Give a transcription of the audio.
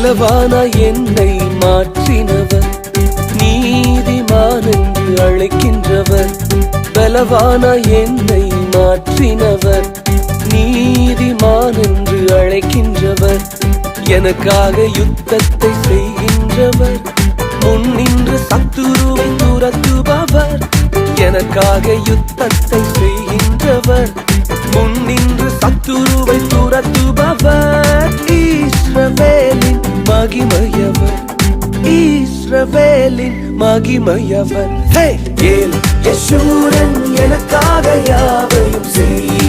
பலவானாய் என்னை மாற்றினவர், நீதிமான் என்று அழைக்கின்றவர். பலவானாய் என்னை மாற்றினவர், நீதிமான் என்று அழைக்கின்றவர். எனக்காக யுத்தத்தை செய்கின்றவர், முன்னின்று சத்துருவை துரத்துபவர். எனக்காக யுத்தத்தை செய்கின்றவர், முன்னின்று சத்துருவை துரத்துபவர். இஸ்ரவேலின் மகிமையவர், இஸ்ரவேலின் மகிமையவர். ஏல் யெஷூரன் எனக்காக யாவையும் செய்